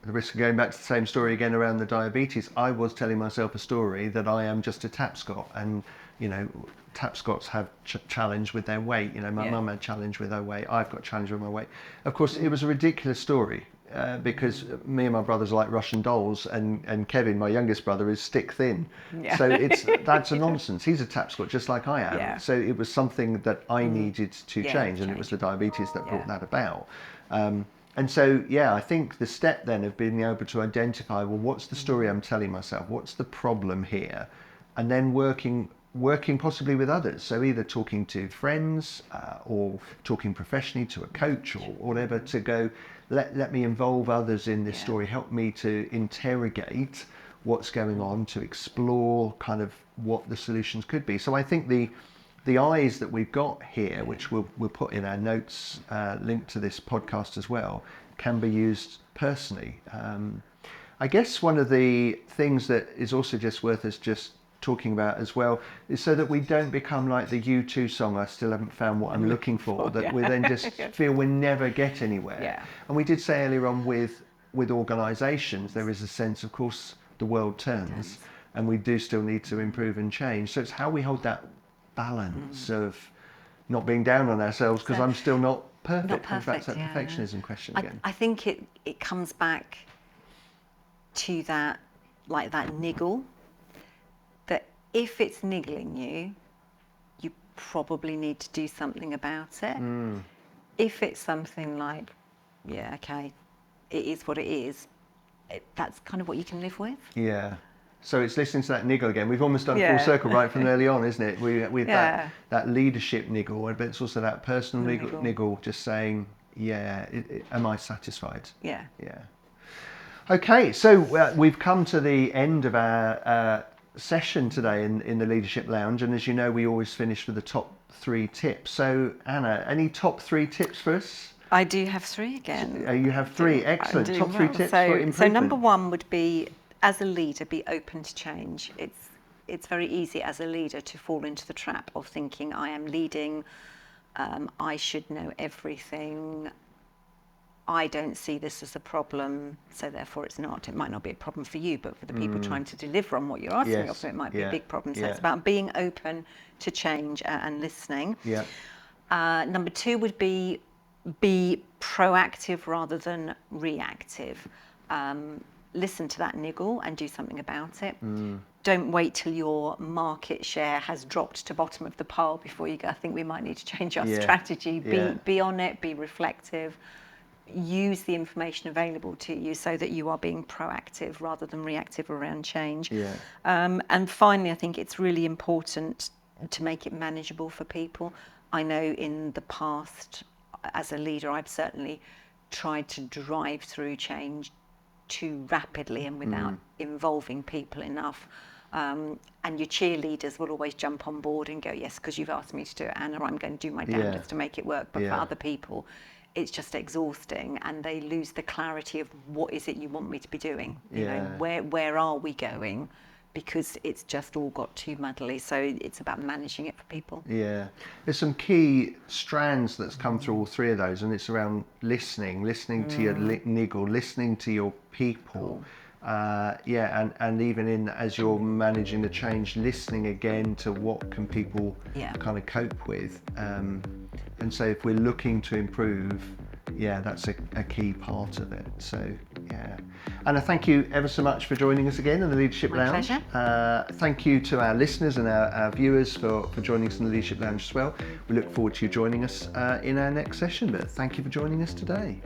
the risk of going back to the same story again around the diabetes, I was telling myself a story that I am just a Tapscott, and Tapscotts have challenge with their weight. My mum had challenge with her weight, I've got challenge with my weight. Of course, it was a ridiculous story. Because me and my brothers are like Russian dolls, and Kevin, my youngest brother, is stick thin. So that's a nonsense. He's a Tapscott just like I am. So it was something that I needed to change, and it was the diabetes that brought that about. And so, I think the step then of being able to identify, well, what's the story I'm telling myself? What's the problem here? And then working possibly with others. So either talking to friends or talking professionally to a coach or whatever, to go, let me involve others in this story, help me to interrogate what's going on, to explore kind of what the solutions could be. So I think the eyes that we've got here, which we'll put in our notes linked to this podcast as well, can be used personally. I guess one of the things that is also just worth us just talking about as well is so that we don't become like the U2 song, I still haven't found what I'm looking for, that we then just feel we never get anywhere. And we did say earlier on with organisations, there is a sense, of course, the world turns and we do still need to improve and change. So it's how we hold that balance of not being down on ourselves because I'm still not perfect. Not perfect, that perfectionism question again. I think it comes back to that, like that niggle, that if it's niggling you, you probably need to do something about it. If it's something like, yeah, okay, it is what it is, that's kind of what you can live with. Yeah. So it's listening to that niggle again. We've almost done full circle right from early on, isn't it? With that leadership niggle, but it's also that personal niggle, just saying, yeah, am I satisfied? Yeah. Yeah. Okay, so we've come to the end of our session today in the Leadership Lounge, and as you know, we always finish with the top 3 tips. So Anna, any top 3 tips for us? I do have 3 again. You have 3, excellent. Top 3 tips for improvement. So number 1 would be, as a leader, be open to change. It's very easy as a leader to fall into the trap of thinking, I am leading, I should know everything, I don't see this as a problem, so therefore it's not. It might not be a problem for you, but for the people trying to deliver on what you're asking of them, it might be a big problem. So it's about being open to change and listening. Yeah. Number 2 would be proactive rather than reactive. Listen to that niggle and do something about it. Don't wait till your market share has dropped to bottom of the pile before you go, I think we might need to change our strategy. Be on it, be reflective. Use the information available to you so that you are being proactive rather than reactive around change. And finally, I think it's really important to make it manageable for people. I know in the past, as a leader, I've certainly tried to drive through change too rapidly and without involving people enough. And your cheerleaders will always jump on board and go, yes, because you've asked me to do it, Anna, I'm going to do my damnedest to make it work. But for other people, it's just exhausting, and they lose the clarity of what is it you want me to be doing? You know, where are we going? Because it's just all got too muddly. So it's about managing it for people. Yeah, there's some key strands that's come through all 3 of those, and it's around listening to your niggle, listening to your people. And even as you're managing the change, listening again to what can people kind of cope with. And so if we're looking to improve, that's a key part of it. So, Anna, thank you ever so much for joining us again in the Leadership Lounge. Pleasure. Thank you to our listeners and our viewers for joining us in the Leadership Lounge as well. We look forward to you joining us in our next session, but thank you for joining us today.